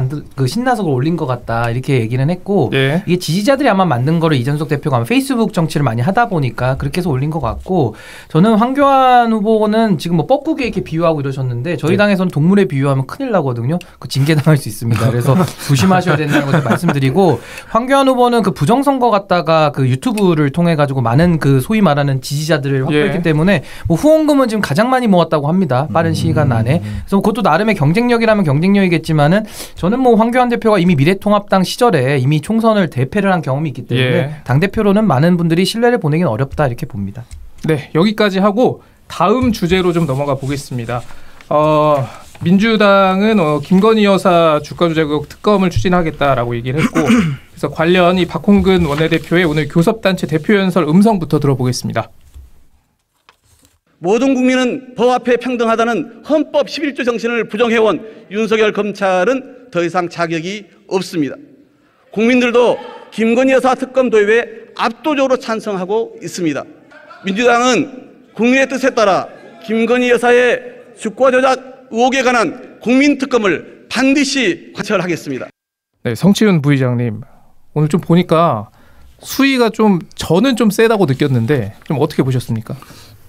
신나석을 올린 것 같다 이렇게 얘기는 했고 예. 이게 지지자들이 아마 만든 거를 이준석 대표가 아마 페이스북 정치를 많이 하다 보니까 그렇게 해서 올린 것 같고 저는 황교안 후보는 지금 뭐 뻐꾸기에 이렇게 비유하고 이러셨는데 저희 당에서는 동물에 비유하면 큰일 나거든요. 그 징계당할 수 있습니다. 그래서 조심하셔야 된다는 것을 말씀드리고 황교안 후보는 그 부정선거 갔다가 그 유튜브를 통해 가지고 많은 그 소위 말하는 지지자들을 확보했기 예. 때문에 뭐 후원금은 지금 가장 많이 모았다고 합니다. 빠른 시간 안에. 그래서 그것도 나름의 경쟁력이라면 경쟁력이겠지만은 저는 뭐 황교안 대표가 이미 미래통합당 시절에 이미 총선을 대패를 한 경험이 있기 때문에 예. 당대표로는 많은 분들이 신뢰를 보내긴 어렵다 이렇게 봅니다. 네, 여기까지 하고 다음 주제로 좀 넘어가 보겠습니다. 민주당은 김건희 여사 주가 조작 의혹 특검을 추진하겠다라고 얘기를 했고 그래서 관련 이 박홍근 원내대표의 오늘 교섭단체 대표연설 음성부터 들어보겠습니다. 모든 국민은 법 앞에 평등하다는 헌법 11조 정신을 부정해온 윤석열 검찰은 더 이상 자격이 없습니다. 국민들도 김건희 여사 특검 도입에 압도적으로 찬성하고 있습니다. 민주당은 국민의 뜻에 따라 김건희 여사의 주가 조작 의혹에 관한 국민특검을 반드시 관철하겠습니다. 네, 성치훈 부의장님 오늘 좀 보니까 수위가 좀 저는 좀 세다고 느꼈는데 좀 어떻게 보셨습니까?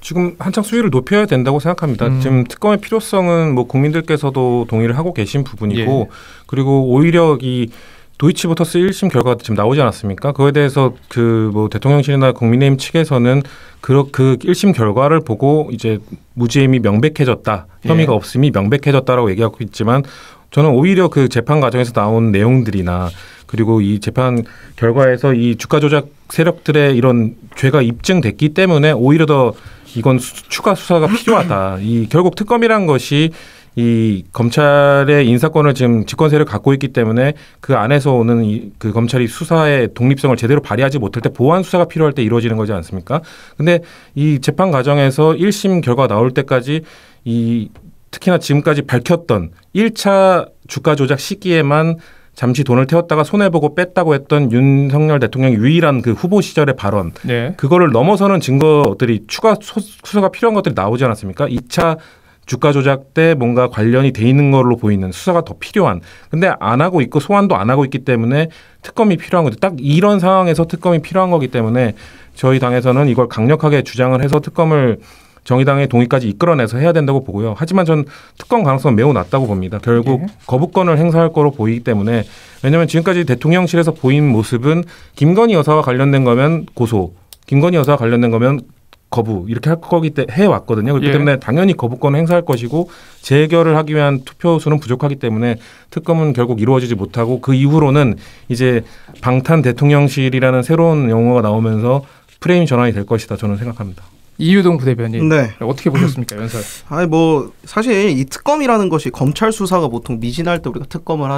지금 한창 수위를 높여야 된다고 생각합니다. 지금 특검의 필요성은 뭐 국민들께서도 동의를 하고 계신 부분이고 예. 그리고 오히려 이 도이치모터스 1심 결과가 지금 나오지 않았습니까? 그거에 대해서 그 뭐 대통령실이나 국민의힘 측에서는 그 1심 결과를 보고 이제 무죄임이 명백해졌다, 혐의가 예. 없음이 명백해졌다라고 얘기하고 있지만 저는 오히려 그 재판 과정에서 나온 내용들이나 그리고 이 재판 결과에서 이 주가 조작 세력들의 이런 죄가 입증됐기 때문에 오히려 더 이건 추가 수사가 필요하다. 이 결국 특검이란 것이 이 검찰의 인사권을 지금 집권 세력을 갖고 있기 때문에 그 안에서 오는 그 검찰이 수사의 독립성을 제대로 발휘하지 못할 때 보완 수사가 필요할 때 이루어지는 거지 않습니까? 근데 이 재판 과정에서 1심 결과 나올 때까지 이 특히나 지금까지 밝혔던 1차 주가 조작 시기에만 잠시 돈을 태웠다가 손해보고 뺐다고 했던 윤석열 대통령의 유일한 그 후보 시절의 발언 네. 그거를 넘어서는 증거들이 추가 수사가 필요한 것들이 나오지 않았습니까? 2차 주가 조작 때 뭔가 관련이 돼 있는 걸로 보이는 수사가 더 필요한 근데 안 하고 있고 소환도 안 하고 있기 때문에 특검이 필요한 거죠. 딱 이런 상황에서 특검이 필요한 거기 때문에 저희 당에서는 이걸 강력하게 주장을 해서 특검을 정의당의 동의까지 이끌어내서 해야 된다고 보고요. 하지만 전 특검 가능성은 매우 낮다고 봅니다. 결국 거부권을 행사할 거로 보이기 때문에 왜냐하면 지금까지 대통령실에서 보인 모습은 김건희 여사와 관련된 거면 고소, 김건희 여사와 관련된 거면 거부 이렇게 할 거기 때문에 해왔거든요. 그렇기 때문에 당연히 거부권을 행사할 것이고 재결을 하기 위한 투표 수는 부족하기 때문에 특검은 결국 이루어지지 못하고 그 이후로는 이제 방탄 대통령실이라는 새로운 용어가 나오면서 프레임 전환이 될 것이다 저는 생각합니다. 이유동 부대변인 네. 어떻게 보셨습니까 연설? 아니 뭐 사실 이 특검이라는 것이 검찰 수사가 보통 미진할 때 우리가 특검을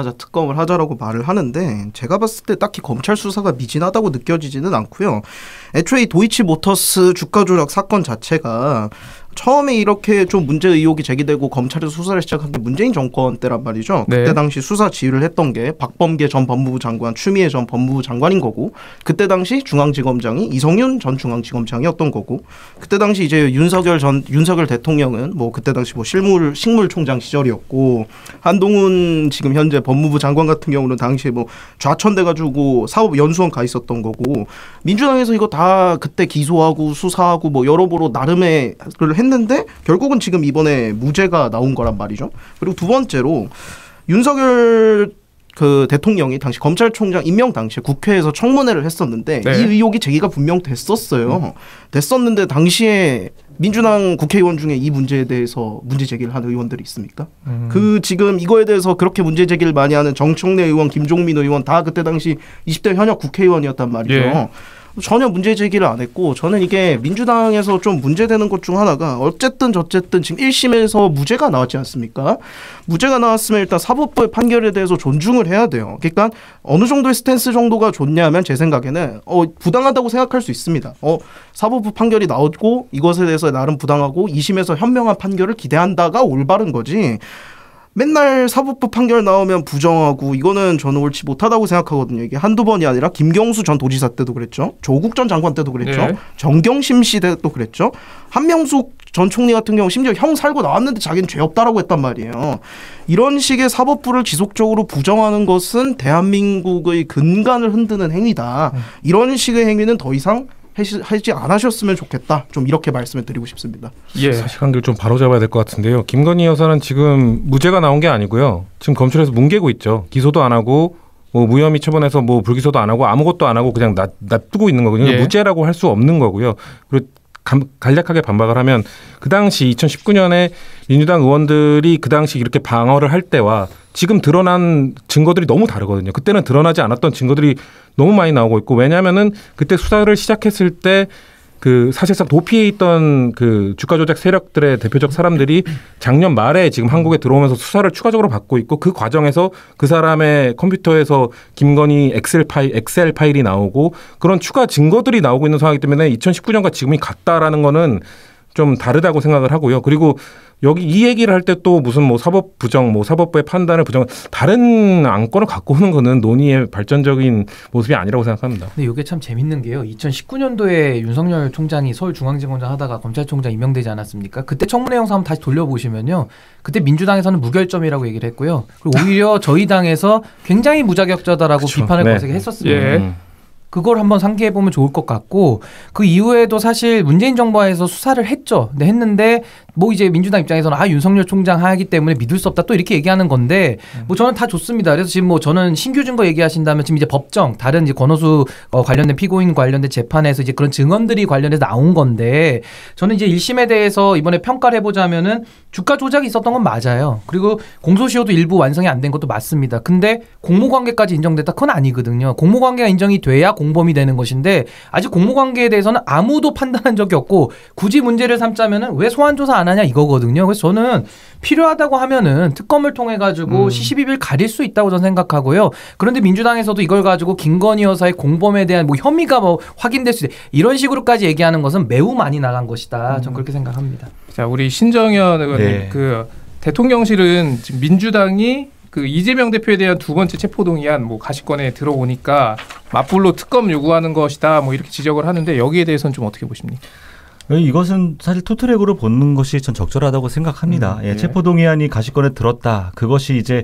하자라고 말을 하는데 제가 봤을 때 딱히 검찰 수사가 미진하다고 느껴지지는 않고요. 애초에 이 도이치모터스 주가 조작 사건 자체가 처음에 이렇게 좀 문제 의혹이 제기되고 검찰에서 수사를 시작한 게 문재인 정권 때란 말이죠. 그때 당시 수사 지휘를 했던 게 박범계 전 법무부 장관, 추미애 전 법무부 장관인 거고 그때 당시 중앙지검장이 이성윤 전 중앙지검장이었던 거고 그때 당시 이제 윤석열 대통령은 뭐 그때 당시 뭐 식물총장 시절이었고 한동훈 지금 현재 법무부 장관 같은 경우는 당시에 뭐 좌천돼가지고 사업 연수원 가 있었던 거고 민주당에서 이거 다 그때 기소하고 수사하고 뭐 여러모로 나름의 했는데 결국은 지금 이번에 무죄가 나온 거란 말이죠. 그리고 두 번째로 윤석열 그 대통령이 당시 검찰총장 임명 당시에 국회에서 청문회를 했었는데 네. 이 의혹이 제기가 분명 됐었어요. 됐었는데 당시에 민주당 국회의원 중에 이 문제에 대해서 문제 제기를 하는 의원들이 있습니까? 그 지금 이거에 대해서 그렇게 문제 제기를 많이 하는 정청래 의원, 김종민 의원 다 그때 당시 20대 현역 국회의원이었단 말이죠. 예. 전혀 문제 제기를 안 했고 저는 이게 민주당에서 좀 문제되는 것 중 하나가 어쨌든 저쨌든 지금 1심에서 무죄가 나왔지 않습니까? 무죄가 나왔으면 일단 사법부의 판결에 대해서 존중을 해야 돼요. 그러니까 어느 정도의 스탠스 정도가 좋냐면 제 생각에는 부당하다고 생각할 수 있습니다. 사법부 판결이 나오고 이것에 대해서 나름 부당하고 2심에서 현명한 판결을 기대한다가 올바른 거지. 맨날 사법부 판결 나오면 부정하고 이거는 저는 옳지 못하다고 생각하거든요. 이게 한두 번이 아니라 김경수 전 도지사 때도 그랬죠. 조국 전 장관 때도 그랬죠. 네. 정경심 씨 때도 그랬죠. 한명숙 전 총리 같은 경우 심지어 형 살고 나왔는데 자기는 죄 없다라고 했단 말이에요. 이런 식의 사법부를 지속적으로 부정하는 것은 대한민국의 근간을 흔드는 행위다. 이런 식의 행위는 더 이상 하지 않으셨으면 좋겠다. 좀 이렇게 말씀을 드리고 싶습니다. 예, 사실관계를 좀 바로잡아야 될 것 같은데요. 김건희 여사는 지금 무죄가 나온 게 아니고요. 지금 검찰에서 뭉개고 있죠. 기소도 안 하고 뭐 무혐의 처분해서 뭐 불기소도 안 하고 아무것도 안 하고 그냥 놔두고 있는 거거든요. 예. 무죄라고 할 수 없는 거고요. 그리고 간략하게 반박을 하면 그 당시 2019년에 민주당 의원들이 그 당시 이렇게 방어를 할 때와 지금 드러난 증거들이 너무 다르거든요. 그때는 드러나지 않았던 증거들이 너무 많이 나오고 있고 왜냐하면은 그때 수사를 시작했을 때 그 사실상 도피해 있던 그 주가 조작 세력들의 대표적 사람들이 작년 말에 지금 한국에 들어오면서 수사를 추가적으로 받고 있고 그 과정에서 그 사람의 컴퓨터에서 김건희 엑셀 파일이 나오고 그런 추가 증거들이 나오고 있는 상황이기 때문에 2019년과 지금이 같다라는 거는 좀 다르다고 생각을 하고요. 그리고 여기 이 얘기를 할 때 또 무슨 뭐 사법 부정, 뭐 사법부의 판단을 부정, 다른 안건을 갖고 오는 거는 논의의 발전적인 모습이 아니라고 생각합니다. 근데 이게 참 재밌는 게요. 2019년도에 윤석열 총장이 서울중앙지검장 하다가 검찰총장 임명되지 않았습니까? 그때 청문회 영상 한번 다시 돌려보시면요. 그때 민주당에서는 무결점이라고 얘기를 했고요. 그리고 오히려 저희 당에서 굉장히 무자격자다라고 그렇죠. 비판을 거세게 했었습니다. 예. 그걸 한번 상기해 보면 좋을 것 같고 그 이후에도 사실 문재인 정부에서 수사를 했죠. 근데 했는데 뭐 이제 민주당 입장에서는 윤석열 총장 하기 때문에 믿을 수 없다 또 이렇게 얘기하는 건데 뭐 저는 다 좋습니다. 그래서 지금 뭐 저는 신규 증거 얘기하신다면 지금 이제 법정 다른 이제 권오수 관련된 피고인 관련된 재판에서 이제 그런 증언들이 관련해서 나온 건데 저는 이제 1심에 대해서 이번에 평가를 해보자면은 주가 조작이 있었던 건 맞아요. 그리고 공소시효도 일부 완성이 안 된 것도 맞습니다. 근데 공모관계까지 인정됐다? 그건 아니거든요. 공모관계가 인정이 돼야 공범이 되는 것인데 아직 공모관계에 대해서는 아무도 판단한 적이 없고 굳이 문제를 삼자면은 왜 소환조사 안 하냐 이거거든요. 그래서 저는 필요하다고 하면은 특검을 통해 가지고 시시비비를 가릴 수 있다고 저는 생각하고요. 그런데 민주당에서도 이걸 가지고 김건희 여사의 공범에 대한 뭐 혐의가 뭐 확인될 수 있다 이런 식으로까지 얘기하는 것은 매우 많이 나간 것이다. 저는 그렇게 생각합니다. 자, 우리 신정현 의원님, 네. 그 대통령실은 지금 민주당이 그 이재명 대표에 대한 두 번째 체포동의안 뭐 가시권에 들어오니까 맞불로 특검 요구하는 것이다 뭐 이렇게 지적을 하는데 여기에 대해서는 좀 어떻게 보십니까? 이것은 사실 투트랙으로 보는 것이 전 적절하다고 생각합니다. 예, 체포동의안이 가시권에 들었다. 그것이 이제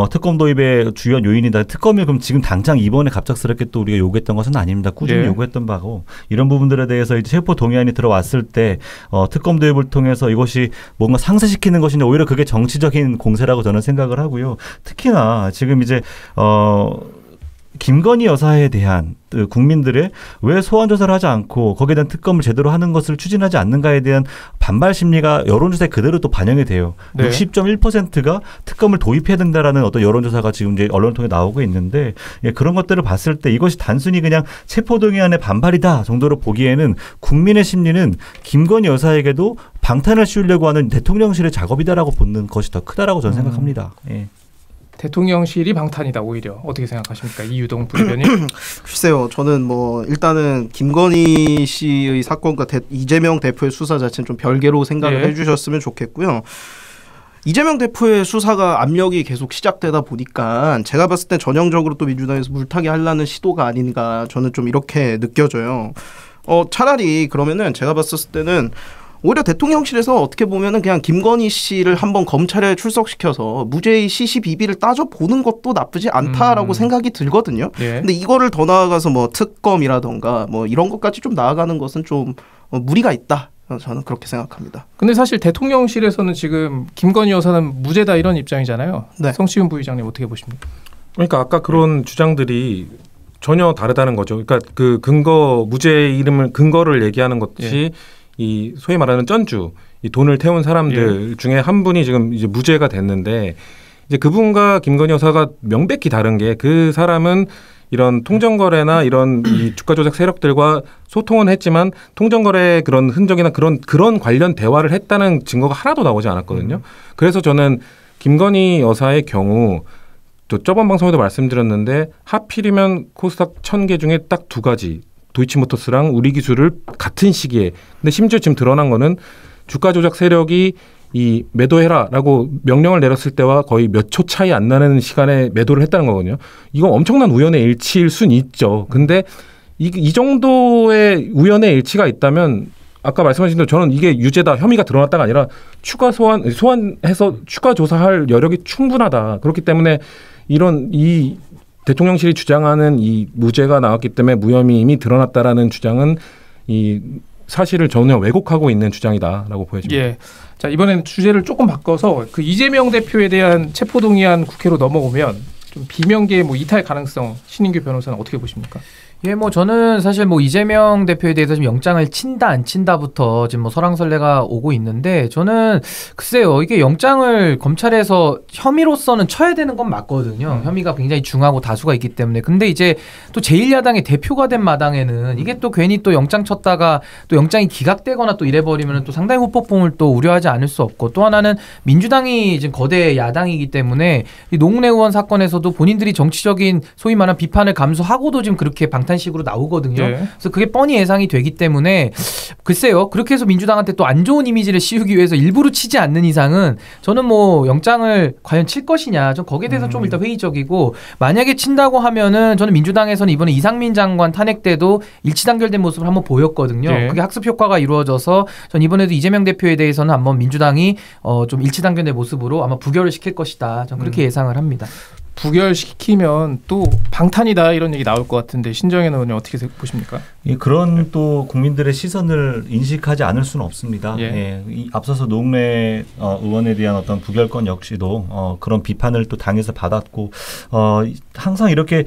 특검 도입의 주요 요인이다. 특검이 그럼 지금 당장 이번에 갑작스럽게 또 우리가 요구했던 것은 아닙니다. 꾸준히 요구했던 바고 이런 부분들에 대해서 이제 체포동의안이 들어왔을 때 특검 도입을 통해서 이것이 뭔가 상쇄시키는 것인데 오히려 그게 정치적인 공세라고 저는 생각을 하고요. 특히나 지금 이제 김건희 여사에 대한 국민들의 왜 소환조사를 하지 않고 거기에 대한 특검을 제대로 하는 것을 추진하지 않는가에 대한 반발 심리가 여론조사에 그대로 또 반영이 돼요. 네. 60.1%가 특검을 도입해야 된다라는 어떤 여론조사가 지금 이제 언론을 통해 나오고 있는데 그런 것들을 봤을 때 이것이 단순히 그냥 체포동의안의 반발이다 정도로 보기에는 국민의 심리는 김건희 여사에게도 방탄을 씌우려고 하는 대통령실의 작업이다라고 보는 것이 더 크다라고 저는 생각합니다. 예. 대통령실이 방탄이다 오히려 어떻게 생각하십니까? 이유동 부대변인. 글쎄요. 저는 뭐 일단은 김건희 씨의 사건과 이재명 대표의 수사 자체는 좀 별개로 생각을 해주셨으면 좋겠고요. 이재명 대표의 수사가 압력이 계속 시작되다 보니까 제가 봤을 땐 전형적으로 또 민주당에서 물타기 하려는 시도가 아닌가 저는 좀 이렇게 느껴져요. 차라리 그러면은 제가 봤을 때는 오히려 대통령실에서 어떻게 보면은 그냥 김건희 씨를 한번 검찰에 출석시켜서 무죄의 시시비비를 따져보는 것도 나쁘지 않다라고 생각이 들거든요. 근데 이거를 더 나아가서 뭐 특검이라던가 뭐 이런 것까지 좀 나아가는 것은 좀 무리가 있다. 저는 그렇게 생각합니다. 근데 사실 대통령실에서는 지금 김건희 여사는 무죄다 이런 입장이잖아요. 네. 성시훈 부의장님 어떻게 보십니까? 그러니까 아까 그런 주장들이 전혀 다르다는 거죠. 그러니까 그 무죄의 근거를 얘기하는 것이 이 소위 말하는 쩐주, 이 돈을 태운 사람들 중에 한 분이 지금 이제 무죄가 됐는데 이제 그분과 김건희 여사가 명백히 다른 게 그 사람은 이런 통정거래나 이런 이 주가 조작 세력들과 소통은 했지만 통정거래 그런 흔적이나 그런 관련 대화를 했다는 증거가 하나도 나오지 않았거든요. 그래서 저는 김건희 여사의 경우 또 저번 방송에도 말씀드렸는데 하필이면 코스닥 1000개 중에 딱 2가지 도이치모터스랑 우리기술을 같은 시기에 근데 심지어 지금 드러난 거는 주가 조작 세력이 이 매도해라라고 명령을 내렸을 때와 거의 몇 초 차이 안 나는 시간에 매도를 했다는 거거든요. 이건 엄청난 우연의 일치일 순 있죠. 근데 이 정도의 우연의 일치가 있다면 아까 말씀하신 대로 저는 이게 유죄다 혐의가 드러났다가 아니라 추가 소환해서 추가 조사할 여력이 충분하다. 그렇기 때문에 이 대통령실이 주장하는 이 무죄가 나왔기 때문에 무혐의 이미 드러났다라는 주장은 이 사실을 전혀 왜곡하고 있는 주장이다라고 보여집니다. 예. 자, 이번에는 주제를 조금 바꿔서 그 이재명 대표에 대한 체포동의안 국회로 넘어오면 좀 비명계 이탈 가능성 신인규 변호사는 어떻게 보십니까? 예, 저는 사실 이재명 대표에 대해서 지금 영장을 친다 안 친다부터 지금 설왕설래가 오고 있는데 저는 글쎄요 이게 영장을 검찰에서 혐의로서는 쳐야 되는 건 맞거든요. 혐의가 굉장히 중하고 다수가 있기 때문에. 근데 이제 또 제1야당의 대표가 된 마당에는 이게 또 괜히 또 영장 쳤다가 또 영장이 기각되거나 또 이래버리면 또 상당히 후폭풍을 또 우려하지 않을 수 없고 또 하나는 민주당이 지금 거대 야당이기 때문에 이 노웅래 의원 사건에서도 본인들이 정치적인 소위 말하는 비판을 감수하고도 지금 그렇게 방탄식으로 나오거든요. 네. 그래서 그게 뻔히 예상이 되기 때문에 글쎄요. 그렇게 해서 민주당한테 또 안 좋은 이미지를 씌우기 위해서 일부러 치지 않는 이상은 저는 영장을 과연 칠 것이냐. 좀 거기에 대해서 좀 일단 회의적이고 만약에 친다고 하면은 저는 민주당에서는 이번에 이상민 장관 탄핵 때도 일치 단결된 모습을 한번 보였거든요. 네. 그게 학습 효과가 이루어져서 전 이번에도 이재명 대표에 대해서는 한번 민주당이 좀 일치 단결된 모습으로 아마 부결을 시킬 것이다. 전 그렇게 예상을 합니다. 부결시키면 또 방탄이다 이런 얘기 나올 것 같은데 신정현 의원님 어떻게 보십니까? 그런 또 국민들의 시선을 인식하지 않을 수는 없습니다. 앞서서 노웅래 의원에 대한 어떤 부결권 역시도 그런 비판을 또 당에서 받았고 항상 이렇게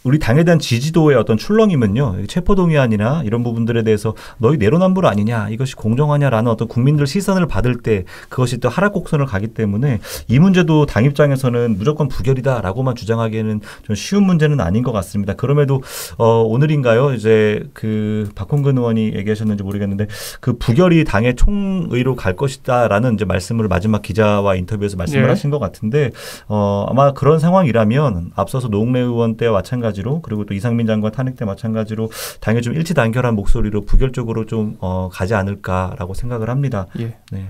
우리 당에 대한 지지도의 어떤 출렁임은요. 체포동의안이나 이런 부분들에 대해서 너희 내로남불 아니냐 이것이 공정하냐라는 어떤 국민들 시선을 받을 때 그것이 또 하락곡선을 가기 때문에 이 문제도 당 입장에서는 무조건 부결이다라고만 주장하기에는 좀 쉬운 문제는 아닌 것 같습니다. 그럼에도 오늘인가요? 이제 그 박홍근 의원이 얘기하셨는지 모르겠는데 그 부결이 당의 총의로 갈 것이다라는 이제 말씀을 마지막 기자와 인터뷰에서 말씀을 하신 것 같은데 아마 그런 상황이라면 앞서서 노웅래 의원 때와 마찬가지로 그리고 또 이상민 장관 탄핵 때 마찬가지로 당에 좀 일치단결한 목소리로 부결적으로 좀 가지 않을까라고 생각을 합니다. 예. 네.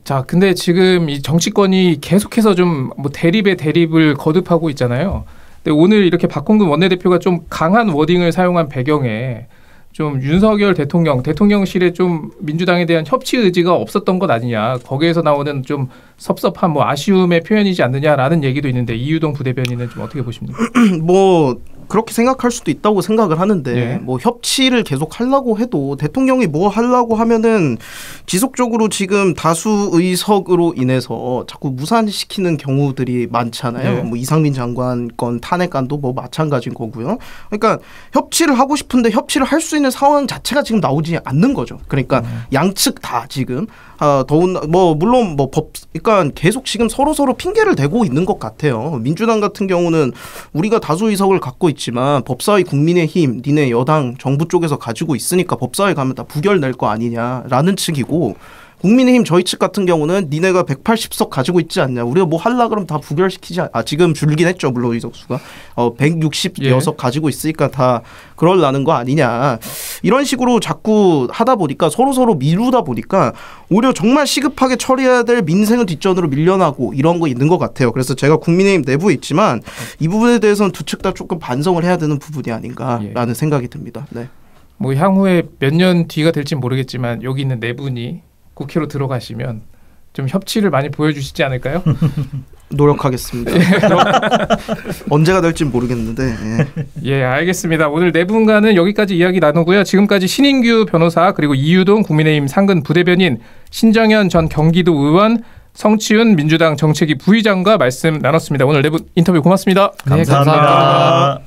자, 근데 지금 이 정치권이 계속해서 좀 대립의 대립을 거듭하고 있잖아요. 근데 오늘 이렇게 박홍근 원내대표가 좀 강한 워딩을 사용한 배경에 좀 윤석열 대통령실에 좀 민주당에 대한 협치 의지가 없었던 것 아니냐. 거기에서 나오는 좀 섭섭한 아쉬움의 표현이지 않느냐라는 얘기도 있는데 이유동 부대변인은 좀 어떻게 보십니까? 그렇게 생각할 수도 있다고 생각을 하는데 협치를 계속 하려고 해도 대통령이 하려고 하면은 지속적으로 지금 다수 의석으로 인해서 자꾸 무산시키는 경우들이 많잖아요. 이상민 장관 건 탄핵안도 마찬가지인 거고요. 그러니까 협치를 하고 싶은데 협치를 할 수 있는 상황 자체가 지금 나오지 않는 거죠. 그러니까 양측 다 지금 물론 그러니까 계속 지금 서로 핑계를 대고 있는 것 같아요. 민주당 같은 경우는 우리가 다수 의석을 갖고 있지만 법사위 국민의힘, 니네 여당 정부 쪽에서 가지고 있으니까 법사위 가면 다 부결 낼 거 아니냐라는 측이고 국민의힘 저희 측 같은 경우는 니네가 180석 가지고 있지 않냐. 우리가 하려 그러면 다 부결시키지 지금 줄긴 했죠. 물론 의석수가 166 가지고 있으니까 다 그럴라는 거 아니냐. 이런 식으로 자꾸 하다 보니까 서로 미루다 보니까 오히려 정말 시급하게 처리해야 될 민생은 뒷전으로 밀려나고 이런 거 있는 것 같아요. 그래서 제가 국민의힘 내부에 있지만 이 부분에 대해서는 두 측 다 조금 반성을 해야 되는 부분이 아닌가라는 생각이 듭니다. 네. 향후에 몇 년 뒤가 될지 모르겠지만 여기 있는 네 분이 국회로 들어가시면 좀 협치를 많이 보여주시지 않을까요? 노력하겠습니다. 언제가 될지는 모르겠는데. 예, 알겠습니다. 오늘 네 분과는 여기까지 이야기 나누고요. 지금까지 신인규 변호사 그리고 이유동 국민의힘 상근 부대변인, 신정현 전 경기도 의원, 성치훈 민주당 정책위 부의장과 말씀 나눴습니다. 오늘 네 분 인터뷰 고맙습니다. 감사합니다.